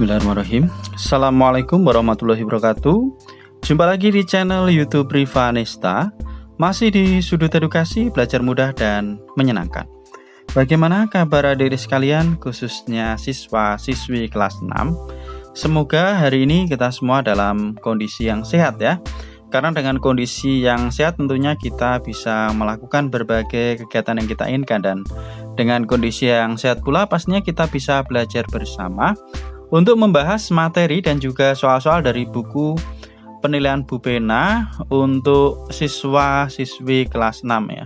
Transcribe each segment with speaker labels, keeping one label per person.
Speaker 1: Bismillahirrahmanirrahim. Assalamualaikum warahmatullahi wabarakatuh. Jumpa lagi di channel YouTube Riva Nesta. Masih di sudut edukasi, belajar mudah dan menyenangkan. Bagaimana kabar adik-adik sekalian, khususnya siswa-siswi kelas 6? Semoga hari ini kita semua dalam kondisi yang sehat ya. Karena dengan kondisi yang sehat tentunya kita bisa melakukan berbagai kegiatan yang kita inginkan. Dan dengan kondisi yang sehat pula pastinya kita bisa belajar bersama untuk membahas materi dan juga soal-soal dari buku penilaian Bu Pena untuk siswa-siswi kelas 6 ya.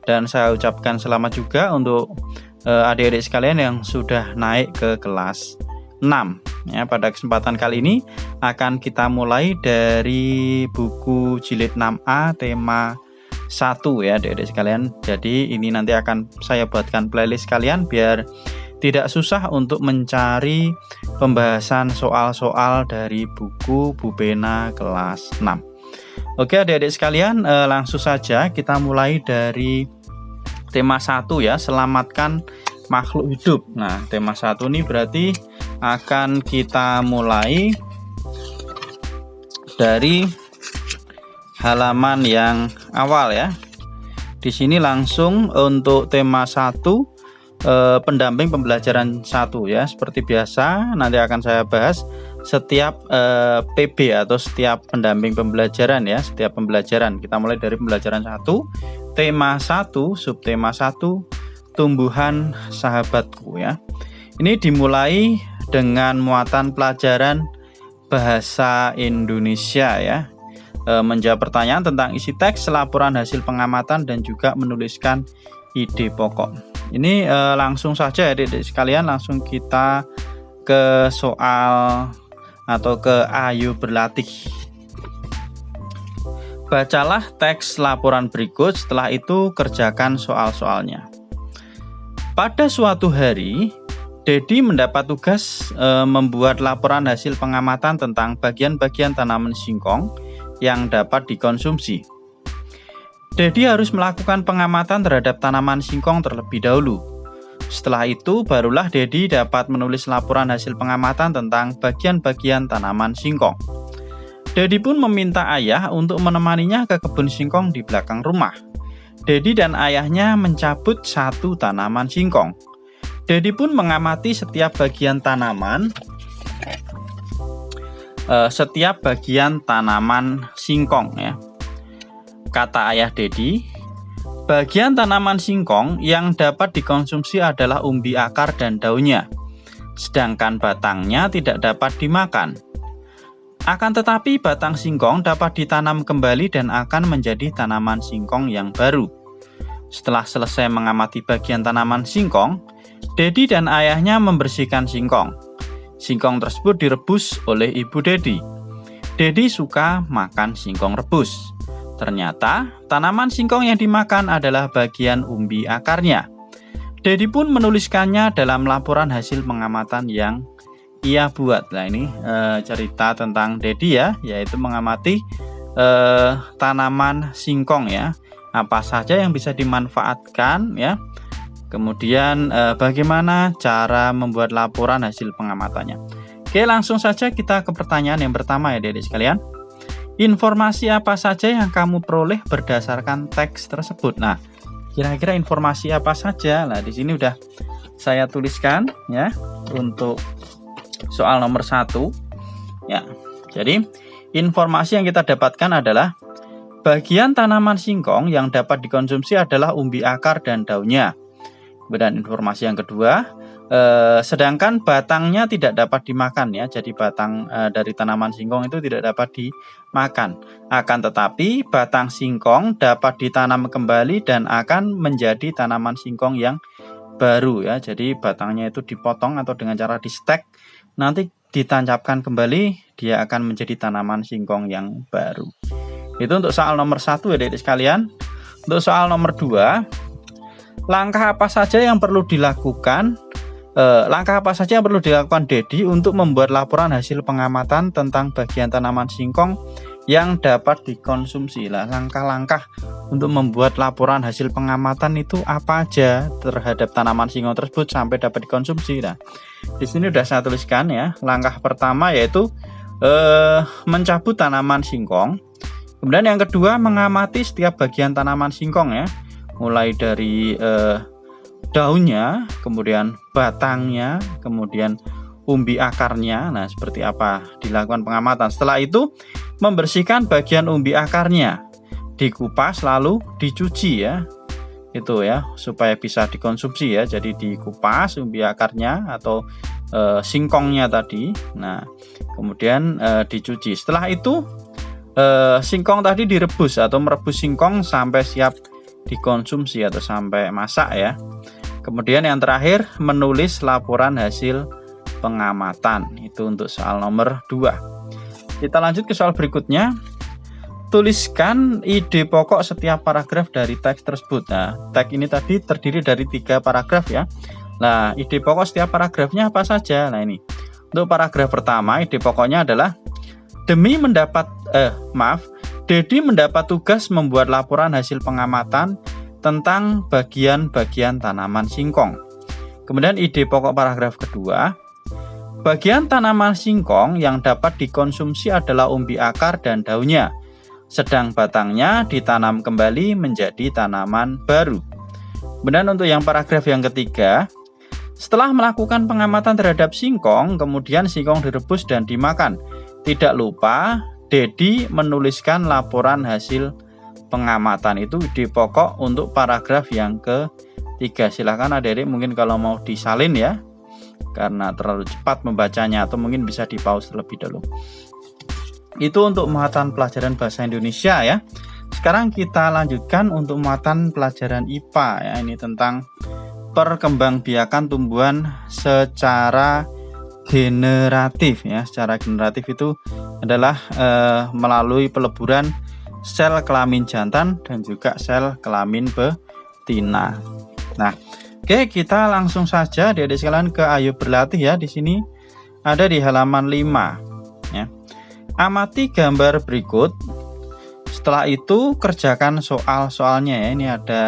Speaker 1: Dan saya ucapkan selamat juga untuk adik-adik sekalian yang sudah naik ke kelas 6 ya. Pada kesempatan kali ini akan kita mulai dari buku jilid 6A tema 1 ya adik-adik sekalian. Jadi ini nanti akan saya buatkan playlist kalian biar tidak susah untuk mencari pembahasan soal-soal dari buku Bu Pena kelas 6. Oke adik-adik sekalian, langsung saja kita mulai dari tema 1 ya, selamatkan makhluk hidup. Nah, tema 1 ini berarti akan kita mulai dari halaman yang awal ya. Di sini langsung untuk tema 1 pendamping pembelajaran 1 ya. Seperti biasa nanti akan saya bahas setiap PB atau setiap pendamping pembelajaran ya, setiap pembelajaran. Kita mulai dari pembelajaran 1, tema 1, subtema 1, tumbuhan sahabatku ya. Ini dimulai dengan muatan pelajaran bahasa Indonesia ya. Menjawab pertanyaan tentang isi teks, laporan hasil pengamatan dan juga menuliskan ide pokok. Ini langsung saja adik-adik sekalian, langsung kita ke soal atau ke ayo berlatih. Bacalah teks laporan berikut, setelah itu kerjakan soal-soalnya. Pada suatu hari, Dedi mendapat tugas membuat laporan hasil pengamatan tentang bagian-bagian tanaman singkong yang dapat dikonsumsi. Dedi harus melakukan pengamatan terhadap tanaman singkong terlebih dahulu. Setelah itu, barulah Dedi dapat menulis laporan hasil pengamatan tentang bagian-bagian tanaman singkong. Dedi pun meminta ayah untuk menemaninya ke kebun singkong di belakang rumah. Dedi dan ayahnya mencabut satu tanaman singkong. Dedi pun mengamati setiap bagian tanaman singkong ya. Kata ayah Dedi, bagian tanaman singkong yang dapat dikonsumsi adalah umbi akar dan daunnya, sedangkan batangnya tidak dapat dimakan. Akan tetapi batang singkong dapat ditanam kembali dan akan menjadi tanaman singkong yang baru. Setelah selesai mengamati bagian tanaman singkong, Dedi dan ayahnya membersihkan singkong. Singkong tersebut direbus oleh ibu Dedi. Dedi suka makan singkong rebus. Ternyata tanaman singkong yang dimakan adalah bagian umbi akarnya. Dedi pun menuliskannya dalam laporan hasil pengamatan yang ia buat. Nah ini cerita tentang Dedi ya, yaitu mengamati tanaman singkong ya. Apa saja yang bisa dimanfaatkan ya. Kemudian bagaimana cara membuat laporan hasil pengamatannya. Oke, langsung saja kita ke pertanyaan yang pertama ya adik-adik sekalian. Informasi apa saja yang kamu peroleh berdasarkan teks tersebut? Nah, kira-kira informasi apa saja? Nah, di sini udah saya tuliskan ya untuk soal nomor 1. Ya. Jadi, informasi yang kita dapatkan adalah bagian tanaman singkong yang dapat dikonsumsi adalah umbi akar dan daunnya. Kemudian informasi yang kedua, sedangkan batangnya tidak dapat dimakan ya. Jadi batang dari tanaman singkong itu tidak dapat dimakan. Akan tetapi batang singkong dapat ditanam kembali dan akan menjadi tanaman singkong yang baru ya. Jadi batangnya itu dipotong atau dengan cara di stek, nanti ditancapkan kembali, dia akan menjadi tanaman singkong yang baru. Itu untuk soal nomor 1 ya adik-adik sekalian. Untuk soal nomor 2, langkah apa saja yang perlu dilakukan Dedi untuk membuat laporan hasil pengamatan tentang bagian tanaman singkong yang dapat dikonsumsi. Lah, langkah-langkah untuk membuat laporan hasil pengamatan itu apa aja terhadap tanaman singkong tersebut sampai dapat dikonsumsi. Nah, di sini udah saya tuliskan ya. Langkah pertama yaitu mencabut tanaman singkong. Kemudian yang kedua, mengamati setiap bagian tanaman singkong ya, mulai dari daunnya, kemudian batangnya, kemudian umbi akarnya. Nah, seperti apa dilakukan pengamatan. Setelah itu membersihkan bagian umbi akarnya, dikupas lalu dicuci ya, itu ya, supaya bisa dikonsumsi ya. Jadi dikupas umbi akarnya atau singkongnya tadi. Nah, kemudian dicuci. Setelah itu singkong tadi direbus atau merebus singkong sampai siap dikonsumsi atau sampai masak ya. Kemudian yang terakhir, menulis laporan hasil pengamatan. Itu untuk soal nomor 2. Kita lanjut ke soal berikutnya. Tuliskan ide pokok setiap paragraf dari teks tersebut. Nah, teks ini tadi terdiri dari 3 paragraf ya. Nah, ide pokok setiap paragrafnya apa saja? Nah, ini. Untuk paragraf pertama, ide pokoknya adalah Dedi mendapat tugas membuat laporan hasil pengamatan tentang bagian-bagian tanaman singkong. Kemudian ide pokok paragraf kedua, bagian tanaman singkong yang dapat dikonsumsi adalah umbi akar dan daunnya, sedang batangnya ditanam kembali menjadi tanaman baru. Kemudian untuk yang paragraf yang ketiga, setelah melakukan pengamatan terhadap singkong, kemudian singkong direbus dan dimakan. Tidak lupa, Dedi menuliskan laporan hasil pengamatan. Itu ide pokok untuk paragraf yang ketiga. Silahkan adik-adik mungkin kalau mau disalin ya, karena terlalu cepat membacanya, atau mungkin bisa di pause terlebih dahulu. Itu untuk muatan pelajaran bahasa Indonesia ya. Sekarang kita lanjutkan untuk muatan pelajaran IPA ya. Ini tentang perkembangbiakan tumbuhan secara generatif ya. Secara generatif itu adalah melalui peleburan sel kelamin jantan dan juga sel kelamin betina. Nah, oke, kita langsung saja adik-adik sekalian ke ayo berlatih ya. Di sini ada di halaman 5 ya. Amati gambar berikut. Setelah itu kerjakan soal-soalnya ya. Ini ada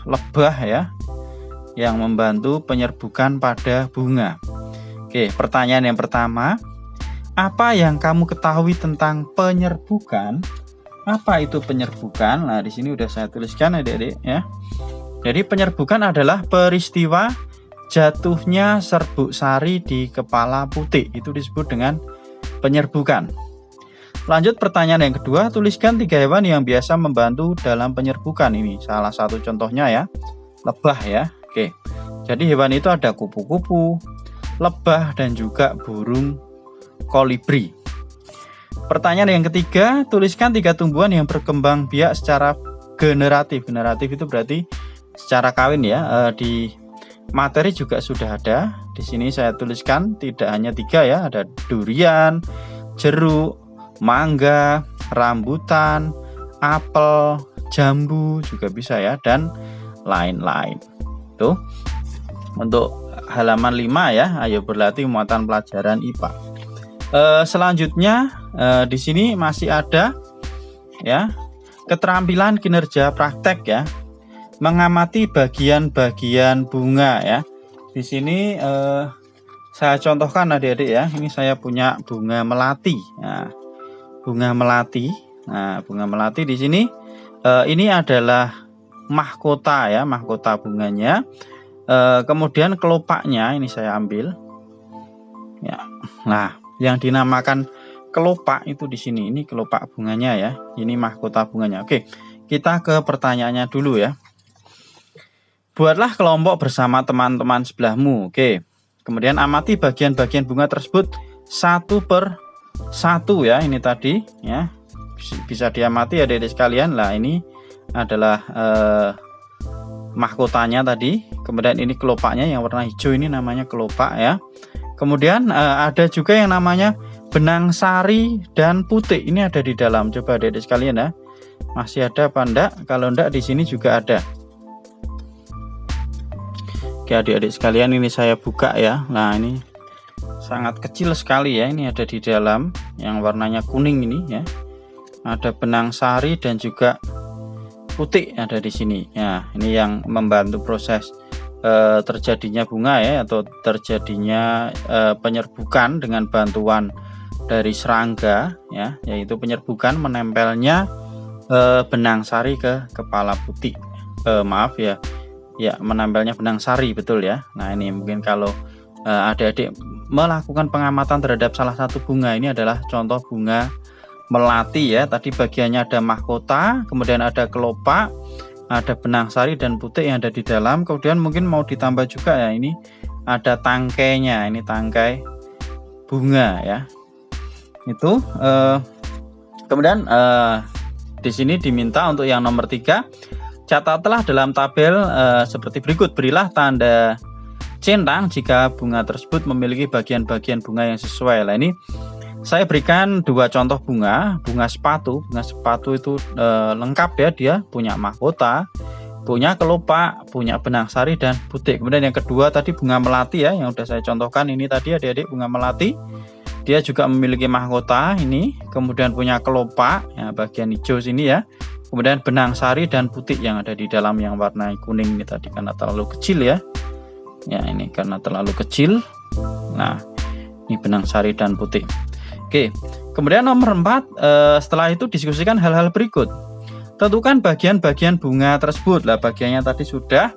Speaker 1: lebah ya yang membantu penyerbukan pada bunga. Oke, pertanyaan yang pertama, apa yang kamu ketahui tentang penyerbukan? Apa itu penyerbukan? Nah, di sini udah saya tuliskan adik-adik ya. Jadi penyerbukan adalah peristiwa jatuhnya serbuk sari di kepala putik. Itu disebut dengan penyerbukan. Lanjut pertanyaan yang kedua, tuliskan 3 hewan yang biasa membantu dalam penyerbukan. Ini salah satu contohnya ya, lebah ya. Oke, jadi hewan itu ada kupu-kupu, lebah, dan juga burung kolibri. Pertanyaan yang ketiga, tuliskan 3 tumbuhan yang berkembang biak secara generatif. Generatif itu berarti secara kawin ya. Di materi juga sudah ada. Di sini saya tuliskan tidak hanya 3 ya, ada durian, jeruk, mangga, rambutan, apel, jambu juga bisa ya, dan lain-lain. Tuh, untuk halaman 5 ya, ayo berlatih muatan pelajaran IPA. Selanjutnya di sini masih ada ya, keterampilan kinerja praktek ya, mengamati bagian-bagian bunga ya. Di sini saya contohkan adik-adik ya. Ini saya punya bunga melati. Nah, bunga melati. Nah, bunga melati di sini ini adalah mahkota ya, mahkota bunganya. Kemudian kelopaknya ini saya ambil. Ya. Nah, yang dinamakan kelopak itu di sini. Ini kelopak bunganya ya. Ini mahkota bunganya. Oke, kita ke pertanyaannya dulu ya. Buatlah kelompok bersama teman-teman sebelahmu. Oke. Kemudian amati bagian-bagian bunga tersebut satu per satu ya. Ini tadi ya. Bisa diamati adik-adik sekalian. Lah, ini adalah mahkotanya tadi. Kemudian ini kelopaknya yang warna hijau, ini namanya kelopak ya. Kemudian ada juga yang namanya benang sari dan putik. Ini ada di dalam. Coba adik-adik sekalian ya. Masih ada apa enggak? Kalau enggak di sini juga ada. Oke, adik-adik sekalian, ini saya buka ya. Nah, ini sangat kecil sekali ya. Ini ada di dalam yang warnanya kuning ini ya. Ada benang sari dan juga putih ada di sini. Ya, ini yang membantu proses terjadinya bunga ya, atau terjadinya penyerbukan dengan bantuan dari serangga ya, yaitu penyerbukan menempelnya benang sari ke kepala putih. Maaf ya, menempelnya benang sari, betul ya. Nah, ini mungkin kalau adik-adik melakukan pengamatan terhadap salah satu bunga, ini adalah contoh bunga melati ya. Tadi bagiannya ada mahkota, kemudian ada kelopak, ada benang sari dan putih yang ada di dalam. Kemudian mungkin mau ditambah juga ya, ini ada tangkainya, ini tangkai bunga ya. Itu kemudian di sini diminta untuk yang nomor 3, catatlah dalam tabel seperti berikut. Berilah tanda centang jika bunga tersebut memiliki bagian-bagian bunga yang sesuai. Nah, ini saya berikan 2 contoh bunga sepatu. Bunga sepatu itu lengkap ya, dia punya mahkota, punya kelopak, punya benang sari dan putih. Kemudian yang kedua tadi bunga melati ya, yang sudah saya contohkan ini tadi adik-adik, bunga melati. Dia juga memiliki mahkota ini, kemudian punya kelopak ya, bagian hijau sini ya. Kemudian benang sari dan putih yang ada di dalam yang warna kuning ini tadi karena terlalu kecil ya. Ya, ini karena terlalu kecil. Nah, ini benang sari dan putih. Oke, kemudian nomor 4, setelah itu diskusikan hal-hal berikut. Tentukan bagian-bagian bunga tersebut. Lah, bagiannya tadi sudah.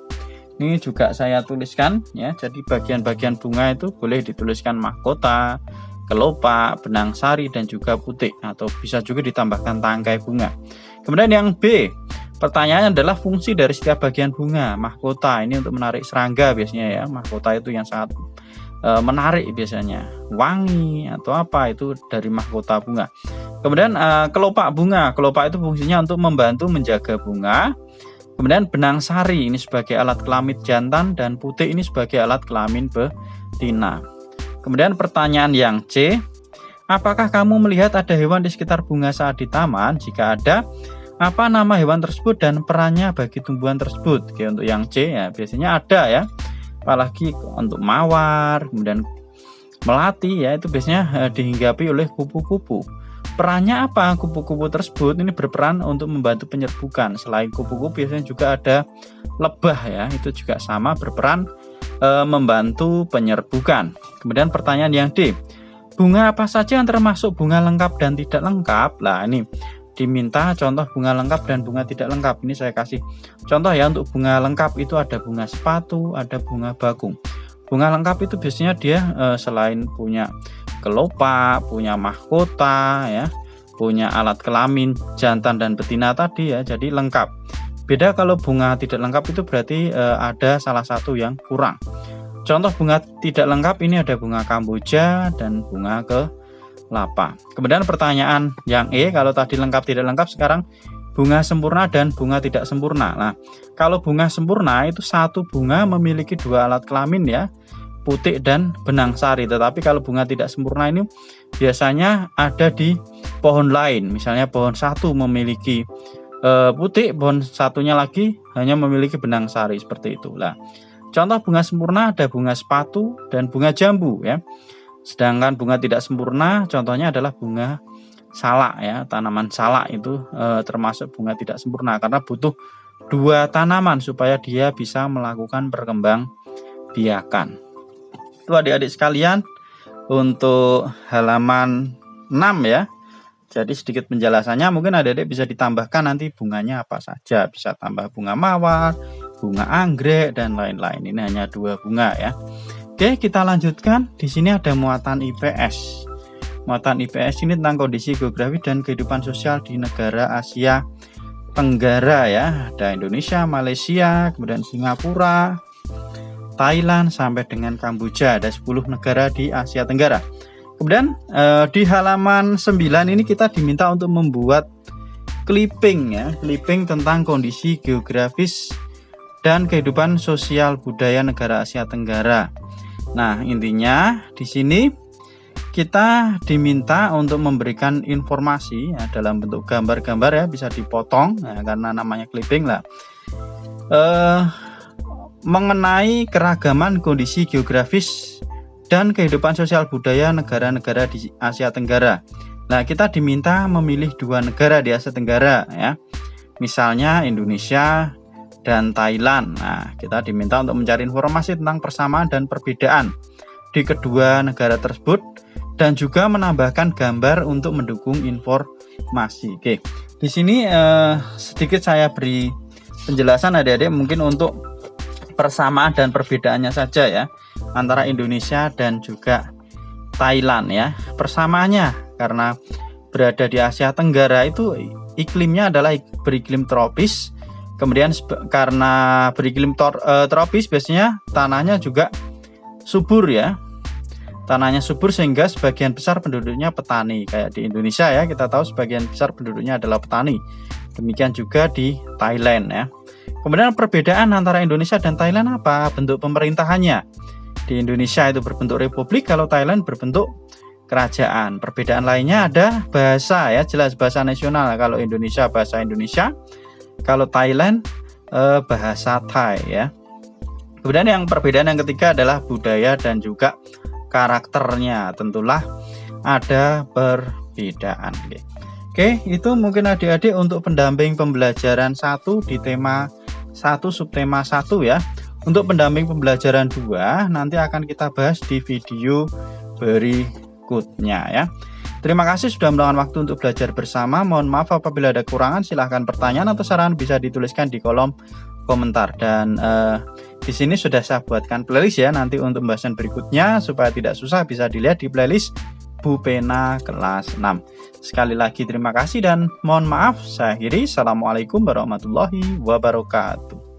Speaker 1: Ini juga saya tuliskan ya. Jadi bagian-bagian bunga itu boleh dituliskan mahkota, kelopak, benang sari dan juga putih, atau bisa juga ditambahkan tangkai bunga. Kemudian yang B, pertanyaannya adalah fungsi dari setiap bagian bunga. Mahkota ini untuk menarik serangga biasanya ya. Mahkota itu yang sangat menarik biasanya, wangi atau apa itu dari mahkota bunga. Kemudian kelopak bunga, kelopak itu fungsinya untuk membantu menjaga bunga. Kemudian benang sari ini sebagai alat kelamin jantan dan putih ini sebagai alat kelamin betina. Kemudian pertanyaan yang C, apakah kamu melihat ada hewan di sekitar bunga saat di taman? Jika ada, apa nama hewan tersebut dan perannya bagi tumbuhan tersebut? Oke, untuk yang C ya biasanya ada ya. Apalagi untuk mawar, kemudian melati ya, itu biasanya dihinggapi oleh kupu-kupu. Perannya apa kupu-kupu tersebut? Ini berperan untuk membantu penyerbukan. Selain kupu-kupu biasanya juga ada lebah ya, itu juga sama berperan membantu penyerbukan. Kemudian pertanyaan yang D, bunga apa saja yang termasuk bunga lengkap dan tidak lengkap? Lah, ini diminta contoh bunga lengkap dan bunga tidak lengkap. Ini saya kasih contoh ya. Untuk bunga lengkap itu ada bunga sepatu, ada bunga bakung. Bunga lengkap itu biasanya dia selain punya kelopak, punya mahkota ya, punya alat kelamin jantan dan betina tadi ya, jadi lengkap. Beda kalau bunga tidak lengkap itu berarti ada salah satu yang kurang. Contoh bunga tidak lengkap ini ada bunga kamboja dan bunga kelapa. Kemudian pertanyaan yang E, kalau tadi lengkap tidak lengkap, sekarang bunga sempurna dan bunga tidak sempurna. Nah, kalau bunga sempurna itu satu bunga memiliki 2 alat kelamin ya, putih dan benang sari. Tetapi kalau bunga tidak sempurna ini biasanya ada di pohon lain. Misalnya pohon satu memiliki putih, pohon satunya lagi hanya memiliki benang sari, seperti itu. Nah, contoh bunga sempurna ada bunga sepatu dan bunga jambu ya. Sedangkan bunga tidak sempurna contohnya adalah bunga salak ya. Tanaman salak itu termasuk bunga tidak sempurna karena butuh 2 tanaman supaya dia bisa melakukan perkembang biakan. Itu adik-adik sekalian untuk halaman 6 ya. Jadi sedikit penjelasannya, mungkin adik-adik bisa ditambahkan nanti bunganya apa saja. Bisa tambah bunga mawar, bunga anggrek dan lain-lain. Ini hanya 2 bunga ya. Oke, kita lanjutkan. Di sini ada muatan IPS. Muatan IPS ini tentang kondisi geografi dan kehidupan sosial di negara Asia Tenggara ya. Ada Indonesia, Malaysia, kemudian Singapura, Thailand sampai dengan Kamboja. Ada 10 negara di Asia Tenggara. Kemudian di halaman 9 ini kita diminta untuk membuat clipping ya, clipping tentang kondisi geografis dan kehidupan sosial budaya negara Asia Tenggara. Nah, intinya di sini kita diminta untuk memberikan informasi ya, dalam bentuk gambar-gambar ya, bisa dipotong ya, karena namanya clipping lah. Mengenai keragaman kondisi geografis dan kehidupan sosial budaya negara-negara di Asia Tenggara. Nah, kita diminta memilih 2 negara di Asia Tenggara ya. Misalnya Indonesia dan Thailand. Nah, kita diminta untuk mencari informasi tentang persamaan dan perbedaan di kedua negara tersebut dan juga menambahkan gambar untuk mendukung informasi. Oke. Di sini sedikit saya beri penjelasan adik-adik mungkin untuk persamaan dan perbedaannya saja ya antara Indonesia dan juga Thailand ya. Persamaannya karena berada di Asia Tenggara itu iklimnya adalah beriklim tropis. Kemudian karena beriklim tropis biasanya tanahnya juga subur ya. Tanahnya subur sehingga sebagian besar penduduknya petani. Kayak di Indonesia ya, kita tahu sebagian besar penduduknya adalah petani. Demikian juga di Thailand ya. Kemudian perbedaan antara Indonesia dan Thailand apa? Bentuk pemerintahannya. Di Indonesia itu berbentuk republik, kalau Thailand berbentuk kerajaan. Perbedaan lainnya ada bahasa ya, jelas bahasa nasional. Kalau Indonesia bahasa Indonesia, kalau Thailand bahasa Thai ya. Kemudian yang perbedaan yang ketiga adalah budaya dan juga karakternya. Tentulah ada perbedaan. Oke, itu mungkin adik-adik untuk pendamping pembelajaran 1 di tema 1 subtema 1 ya. Untuk pendamping pembelajaran 2 nanti akan kita bahas di video berikutnya ya. Terima kasih sudah meluangkan waktu untuk belajar bersama. Mohon maaf apabila ada kekurangan. Silahkan pertanyaan atau saran bisa dituliskan di kolom komentar. Dan di sini sudah saya buatkan playlist ya. Nanti untuk pembahasan berikutnya supaya tidak susah bisa dilihat di playlist Bu Pena kelas 6. Sekali lagi terima kasih dan mohon maaf. Saya akhiri. Assalamualaikum warahmatullahi wabarakatuh.